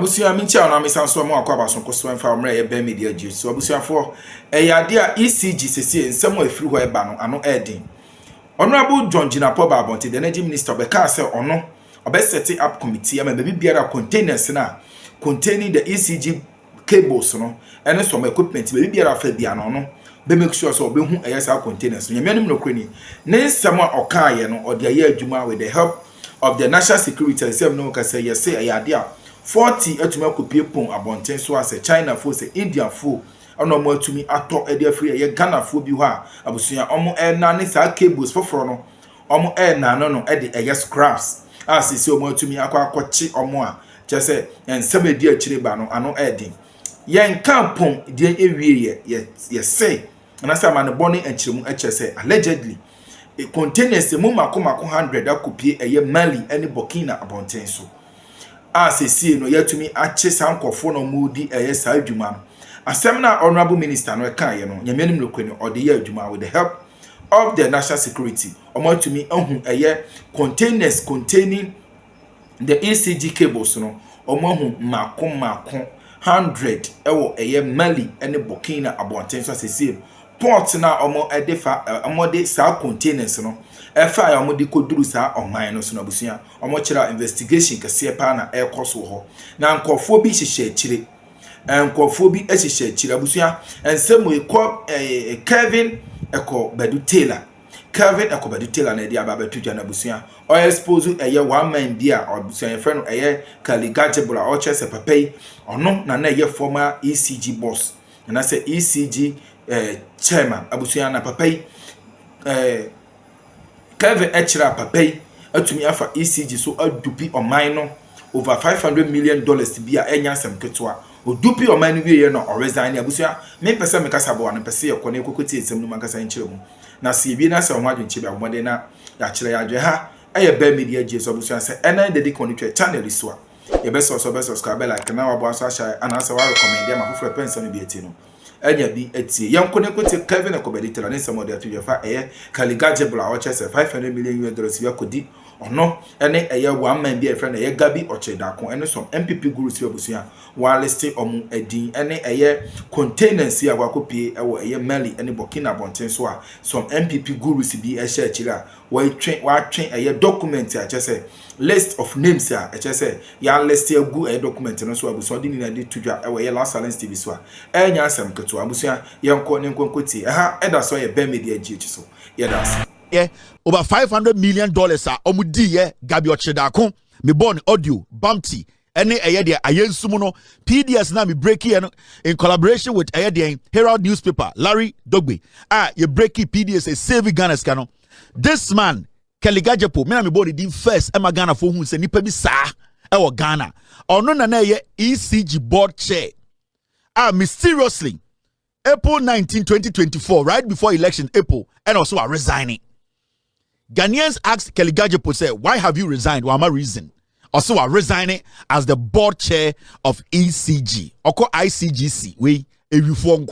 Abusia mincha na misanso mo akwa baso koso enfa omre ye be media ji so abusia fo eyade a ECG sese nsem afiri ho eba no ano edin Honorable John Napo Babonte the energy minister be ka say ono obe set up committee ama be biara containers na containing the ECG cables no ene some equipment be biara fa bia no be make sure so obe hu eyesa containers no nyame no kwani ne nsem a okaye no ode aye adwuma with the help of the national security system no ka say yes eyade a 40 atuma kopie pon abonten so as China fo say India fo ono mo atumi ato ede afri ye Ghana fo bi ho a abusuya omo na ne sa cables foforo no omo na no ede eye scraps as si omo atumi akwachi omo a che say ensem edi akire ba no ano ede yen kan pon de ewie ye say na say man boni enchiremu eche say allegedly containers mu makomako 100 akopie eye Mali ene Burkina abonten so asesi no yatumi ache sankofo no mudi sa adwuma no asem na honorable minister no kan ye no nyamenim lokwani ode ye adwuma with the help of the national security omatumi ahu containers containing the ECG cables no omahu mako 100 ewo Mali ene Burkina abonten so asesi port na omo edefa omode sa containers no efa ya omode koduru sa oman no so na busuya omo kira investigation kase pa na ekoso ho na nkofo bi hihye akire nkofo bi ahihye akire busuya ensem ekọ Kevin eko Badu Taylor na dia baba tudwa na busuya o expose one man dia obusuya friend no Kaligajebula o chese papai ono na former ECG boss na say ECG chairman abusuya na papai Kevin Echira papai atumi afa ECG so adupi oman no over $500 million bia enya sem ketwa odupi oman no wie no resign abusuya me pese me kasa bo an pese ye kone kokoti ensem no makasa nchire mu na se bi na se onwa adwenche bia bomode na ya kire ya adwe ha eye ba media je so abusuya se ena de konitwe channel so a ye be so subscribe like na wa bo aso asha ana se wa recommend ya ma foforo pensa no bi eti no enya bi etie yankone kote Kevin akobeditela ne samo de atujefa Kaligajebula o chese $500 million bi akodi ono ene one man bi friend Gabi Ochedakon ene some MPP gurus bi abusuya wa list omu edin ene containers ya wakopie ewo Mali ene Burkina bonten so a some MPP gurus bi ehye akira wa twen document a chese list of names a chese ya list egu document no so abusuya di ni na di tudwa ewo last silence TV so a enya asem keto abusuya yenko ne nkonkoti eda so ye be media GH so ye das over $500 million omudi ye Gabi Ochedakon me born audio Bumpty any de ayensumu no PDS na me break here in collaboration with de Herald newspaper Larry Dogbe you break PDS a save Ghana scano this man Kaligajepo me na me born the first Emma Ghana for who se nipa bi sa e Ghana ono na ye ECG board chair mysteriously April 19 2024 right before election April and also are resigning. Ghanaians asked Kaligajepo say, why have you resigned? Why am I reason? Also are resigning as the board chair of ECG. Oko ICGC. We ewiform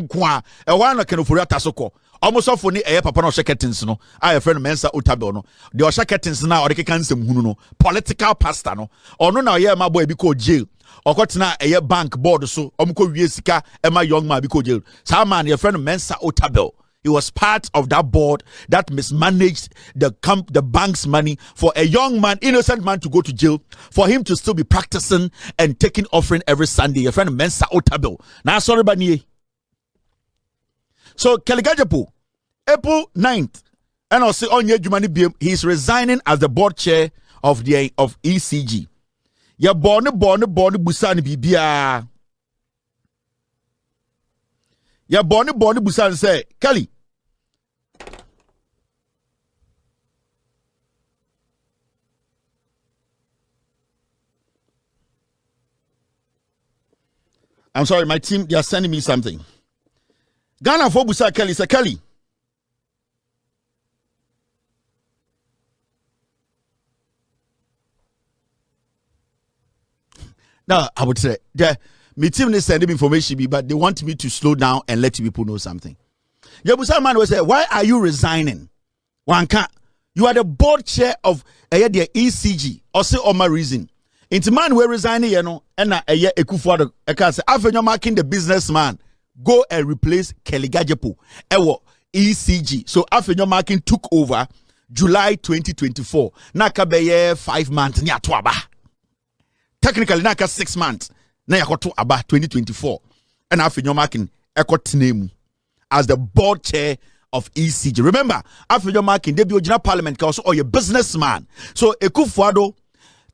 kwa. E wana kenofori atasoko. Almost off for papa no sheketins no. I friend Mensa Otabel no. The sheketins na or kansem hunu no. Political pastor no. Or no na ye my boy because jail. Okotina a bank board so omko wie sika ema young man because jail. Sa man your friend Mensa Otabel. He was part of that board that mismanaged the bank's money for a young man, innocent man, to go to jail, for him to still be practicing and taking offering every Sunday. Your friend Mensa Otabel. Now sorry baniye. So Kaligajepo, April 9th, and also Onye Jumani he's resigning as the board chair of ECG. Ya born busani bibia. Ya born busani say, Kelly. I'm sorry, my team, they are sending me something. Ghana for busa Kelly, say Kelly. Now, I would say, my team is sending information, but they want me to slow down and let people know something. Yabusa man will say, why are you resigning? One can't. You are the board chair of the ECG. Or say my reason. Into man we resign here no and Ekufuado eka say after you marking the businessman go and replace Kelly Gajepo ewo ECG. So after you marking took over July 2024. Naka beye 5 months ni ato aba. Technically naka 6 months na yakoto aba 2024. And after you marking ekot name as the board chair of ECG. Remember, after you marking debut original Parliament Council or your businessman. So Ekufuado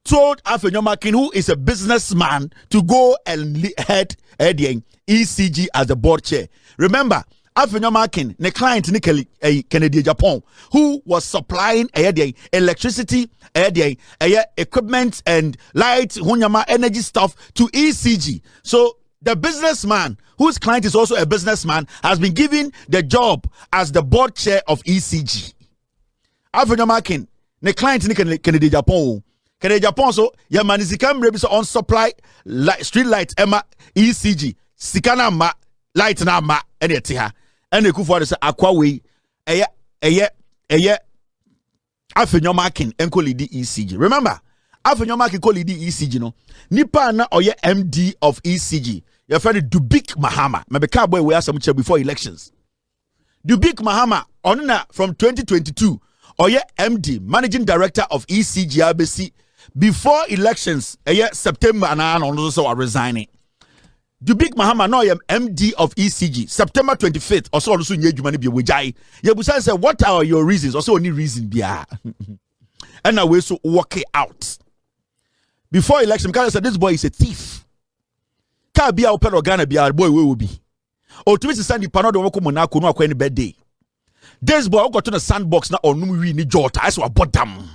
told Afenyomakin, who is a businessman, to go and head ECG as the board chair. Remember, Afenyomakin, the client Kennedy Japan, who was supplying electricity, equipment and light, hunyama energy stuff to ECG. So the businessman, whose client is also a businessman, has been given the job as the board chair of ECG. Afenyomakin, the client Kennedy Japan. Kennedy Japan so ya manisika mrebi so on supply street light ema ECG sikana ma light na ma ene te ha ene Ekufuado say akwa we eye Afenyomakin enko lead ECG. Remember Afenyomakin ko lead ECG no nipa na oye MD of ECG your friend Dubik Mahama me be ka boy we asam che before elections. Dubik Mahama onina from 2022 oye MD managing director of ECG ABC. Before elections, September and I also are resigning. Dubik Mahama no MD of ECG. September 25th, also nye jumani bi wejai. Yebusan said, what are your reasons? Also only reason bia. And now we so work it out. Before election, because said this boy is a thief. Ka bia open Ghana bia boy we will be. O to me send the pano do wako monako no akwa any birthday. This boy got to the sandbox na onum wi ni jota. I saw bottom.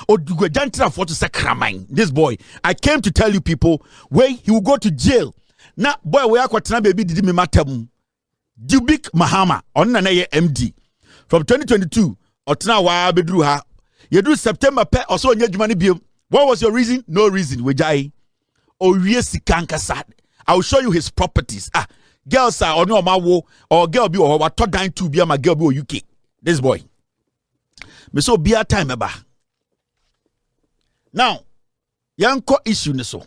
This boy, I came to tell you people where he will go to jail. Now, boy, we are kwatena baby did me matem. Dubik Mahama on na MD from 2022. Otna wa bedru ha. You do September pe also nyejumani biom. What was your reason? No reason. Wejai. O sika sad. I will show you his properties. Girls are on your wo or girl be or what down to be my girl be UK. This boy. Me so be a time eba. Now, yanko issue ne so.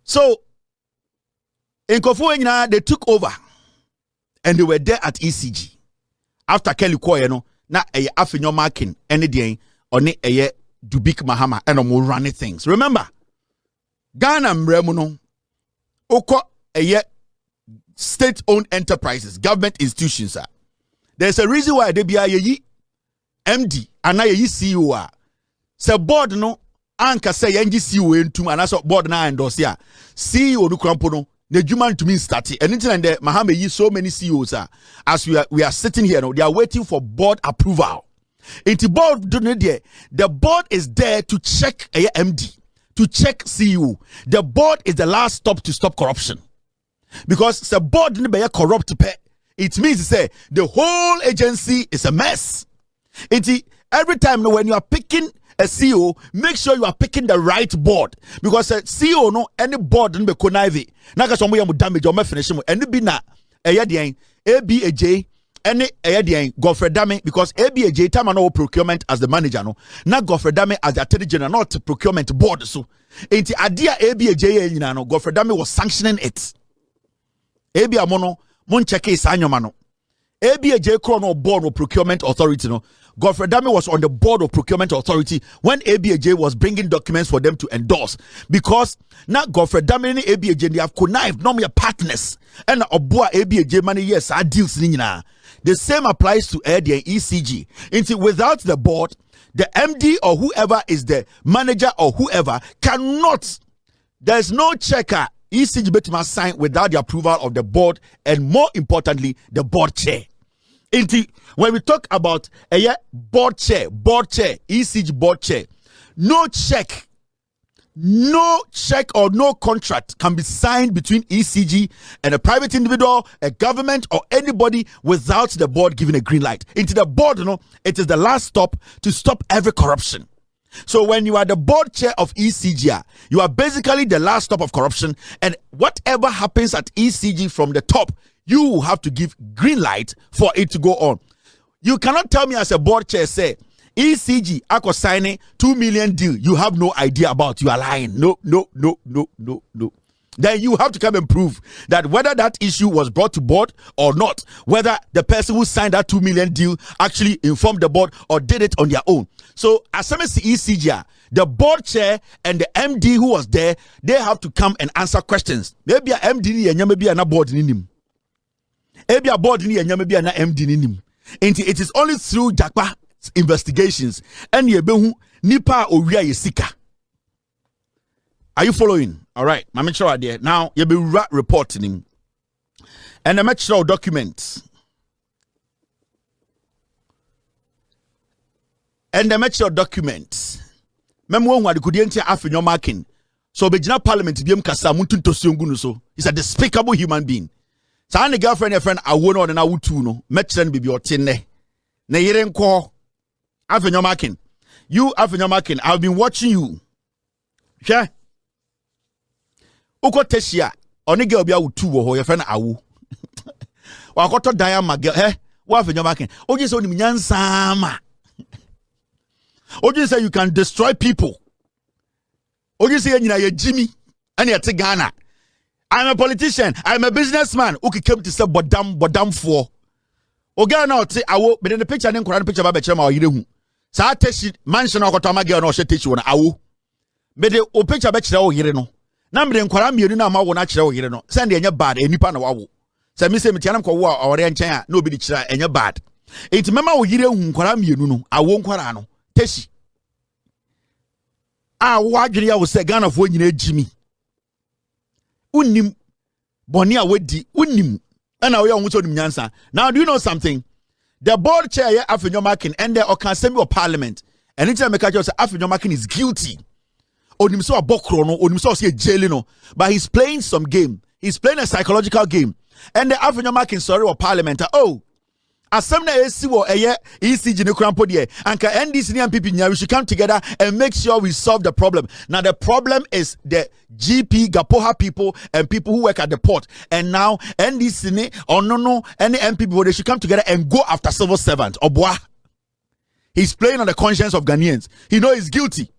So, in Kofu they took over and they were there at ECG. After Kelly Koye no, na Afenyomakin any day on Dubik Mahama and more running things. Remember, Ghana mremuno oko state-owned enterprises, government institutions. There's a reason why they be MD and I CEO se board no anka say yengi CEO entum and so board na endorse ya CEO no krampo no the human to me start anything and the Mahama yi so many CEOs as we are sitting here no, they are waiting for board approval. Into board the board is there to check MD, to check CEO. The board is the last stop to stop corruption. Because the board ne be corrupt it means to say the whole agency is a mess. Every time when you are picking a CEO, make sure you are picking the right board. Because a CEO no any board no be connive. Na ka so mo yam damage o ma finish mo. Eni bi na ABAJ any Godfrey Dame because ABAJ time no procurement as the manager no. Na Godfrey Dame as the attorney general not procurement board so. Enti adia ABAJ nyina no Godfrey Dame was sanctioning it. ABA mono mon check is anyoma no. ABAJ Chrono Board of Procurement Authority. No, Godfrey Dame was on the Board of Procurement Authority when ABAJ was bringing documents for them to endorse. Because now Godfrey Dame and ABAJ they have connived, no mere partners. And Obua ABAJ money yes, our deals. The same applies to the ECG. Until without the board, the MD or whoever is the manager or whoever cannot. There's no checker. ECG bet must sign without the approval of the board and more importantly the board chair. When we talk about a board chair, ECG board chair, no check or no contract can be signed between ECG and a private individual, a government or anybody without the board giving a green light. Into the board, it is the last stop to stop every corruption. So when you are the board chair of ECG, you are basically the last stop of corruption, and whatever happens at ECG from the top, you have to give green light for it to go on. You cannot tell me as a board chair, say, ECG, I could sign a 2 million deal. You have no idea about. You are lying. No. Then you have to come and prove that whether that issue was brought to board or not, whether the person who signed that 2 million deal actually informed the board or did it on their own. So, as far as the ECG, the board chair and the MD who was there, they have to come and answer questions. Maybe a MD and maybe a board in him. Maybe a board in maybe an MD in him. And it is only through Jakpa investigations and yebehu nipa owia yesika. Are you following? All right, I'm sure idea. Now you be reporting him, and I'm sure documents, and I'm sure documents. Memo who could enter after your marking. So be Parliament be kasa muntu tosungu so. He's a despicable human being. So any girlfriend and friend I won't know and I would too no. Metren be your tinne. Ne yeren ko. After your marking. You after your marking. I've been watching you. Yeah. Uko teshia. Oni girl be awu two or your friend awu. Wakoto diama girl. Eh? What after your marking? Oji so ni mnyansama. Oji say you can destroy people. Oji say you Jimmy and you're Ghana. I'm a politician. I'm a businessman. Who came to say bodam for. Oga na oti awo. But in the picture, I didn't the picture about Bechema or you. So I teach mansion or Kotamaga or she teach you on awo. But the picture Bechera or Hireno. Number in Kwaram, you know, one natural Hireno. Send your bad and Nipan wawo. So Miss Mitianam Kawa or Renchaya, nobody chira and your bad. It's Mama Hiro Kwaram, you know, I won't Kwarano. Teshi. Ah, what you was a gun of when you need Jimmy. Unim Bonia Wedi Unim. And now we are also Nyansa. Now, do you know something? The board chair after your marking and the Assembly of Parliament. And anytime I catch you say after your marking is guilty. Onim so a bokrono, onim so a jailino. But he's playing some game. He's playing a psychological game. And the after your marking sorry or Parliament. Oh. Assembly SCO ECG no crampo there. And NDC and people we should come together and make sure we solve the problem. Now the problem is the GP Gapoha people and people who work at the port. And now NDC or no any MP they should come together and go after civil servants. Obwa. He's playing on the conscience of Ghanaians. He knows he's guilty.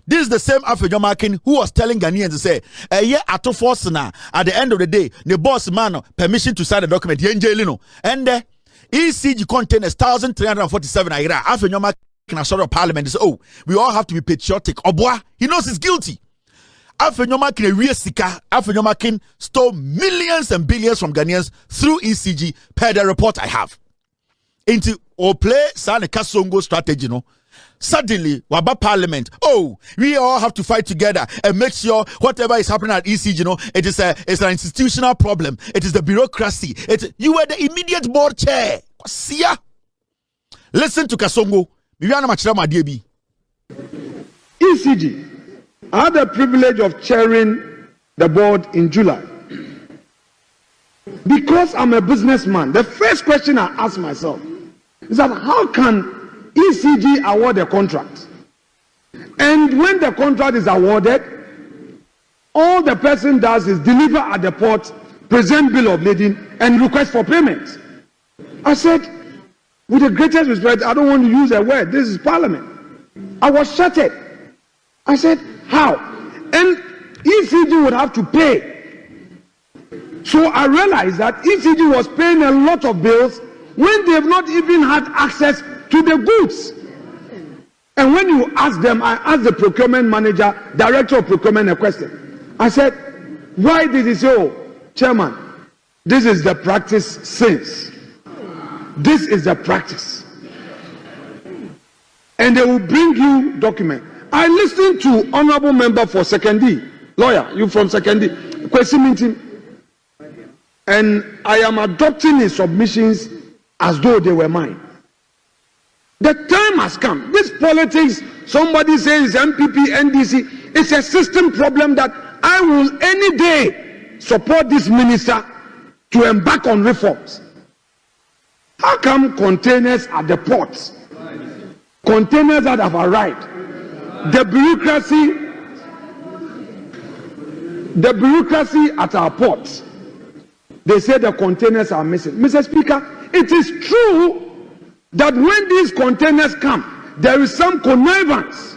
This is the same African American who was telling Ghanaians to say, at the end of the day, the boss man permission to sign the document. And ECG Containers 1,347 naira. After your mark in a sort of Parliament, say, oh, we all have to be patriotic. Obwa, he knows he's guilty. After your mark in a real sika, after your mark stole millions and billions from Ghanaians through ECG per the report I have. Into or play Sane Kasongo strategy, no. Suddenly, Waba Parliament. Oh, we all have to fight together and make sure whatever is happening at ECG, you know, it's an institutional problem. It is the bureaucracy. You were the immediate board chair. Sia. Listen to Kasongo. ECG. I had the privilege of chairing the board in July. Because I'm a businessman, the first question I ask myself is that how can ECG award a contract? And when the contract is awarded, all the person does is deliver at the port, present bill of lading, and request for payment. I said, with the greatest respect, I don't want to use a word. This is Parliament. I was shattered. I said, how? And ECG would have to pay. So I realized that ECG was paying a lot of bills when they have not even had access to the goods. And when you ask them, I asked the procurement manager, director of procurement, a question. I said, why did he say, oh, chairman, this is the practice since. This is the practice. And they will bring you document. I listened to honorable member for secondary, lawyer, you from secondary, question meeting. And I am adopting his submissions as though they were mine. The time has come. This politics, somebody says MPP, NDC, it's a system problem that I will any day support this minister to embark on reforms. How come containers at the ports, containers that have arrived, the bureaucracy at our ports, they say the containers are missing. Mr. Speaker, it is true that when these containers come, there is some connivance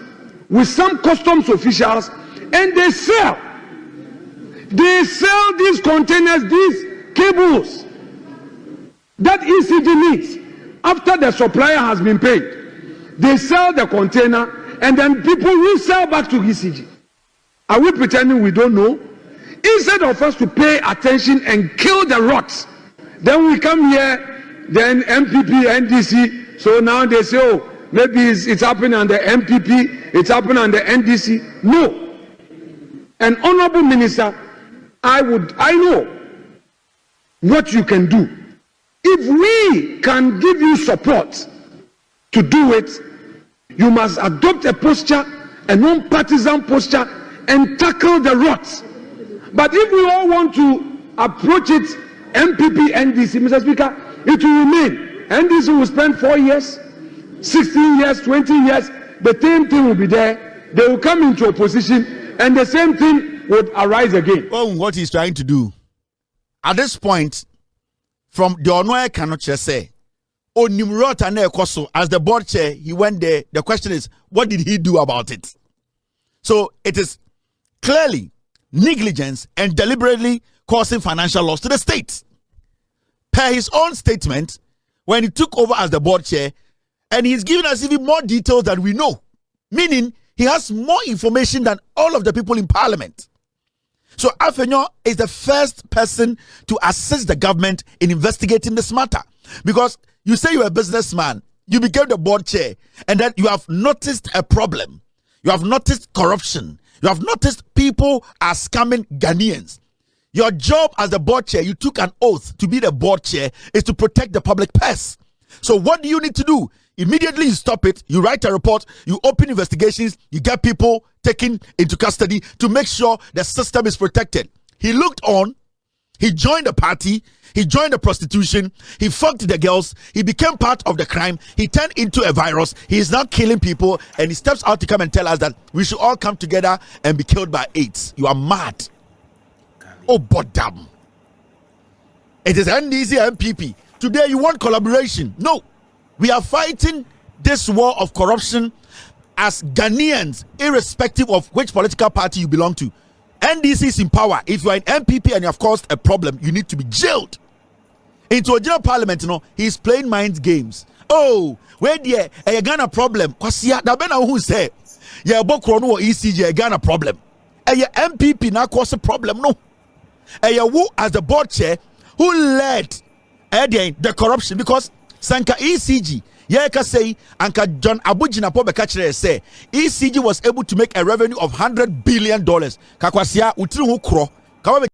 with some customs officials, and they sell these containers, these cables that ECG needs after the supplier has been paid. They sell the container, and then people will sell back to ECG. Are we pretending we don't know? Instead of us to pay attention and kill the rots, then we come here, then MPP, NDC, so now they say, oh, maybe it's happening on the MPP, it's happening on the NDC. No. An honorable minister, I know what you can do. If we can give you support to do it, you must adopt a posture, a non-partisan posture, and tackle the rots. But if we all want to approach it, MPP, NDC, Mr. Speaker, it will remain. NDC will spend 4 years, 16 years, 20 years, the same thing will be there. They will come into opposition, and the same thing would arise again. Oh, what he's trying to do at this point, from the Onoye cannot just say, oh, Nimrod and Ekoso, as the board chair, he went there. The question is, what did he do about it? So it is clearly negligence and deliberately causing financial loss to the state. Per his own statement, when he took over as the board chair, and he's giving us even more details than we know, meaning he has more information than all of the people in parliament. So Afenyo is the first person to assist the government in investigating this matter. Because you say you're a businessman, you became the board chair, and then you have noticed a problem. You have noticed corruption. You have noticed people are scamming Ghanaians. Your job as the board chair, you took an oath to be the board chair, is to protect the public purse. So what do you need to do? Immediately you stop it, you write a report, you open investigations, you get people taken into custody to make sure the system is protected. He looked on, he joined the party, he joined the prostitution, he fucked the girls, he became part of the crime, he turned into a virus, he is now killing people, and he steps out to come and tell us that we should all come together and be killed by AIDS. You are mad. Oh, but damn. It is NDC MPP. Today you want collaboration. No. We are fighting this war of corruption as Ghanaians, irrespective of which political party you belong to. NDC is in power. If you are an MPP and you have caused a problem, you need to be jailed. Into a general parliament, you know, he's playing mind games. Oh, where there a Ghana problem? Cause yeah, that bena who say, yeah, Bokrono or ECG a Ghana problem. A MPP now cause a problem. No, a who as the board chair who led the corruption, because Sanka ECG, yeah, can say, Anka John Abujina Pobekachere say, ECG was able to make a revenue of $100 billion. Kakwasia, Utru Kro,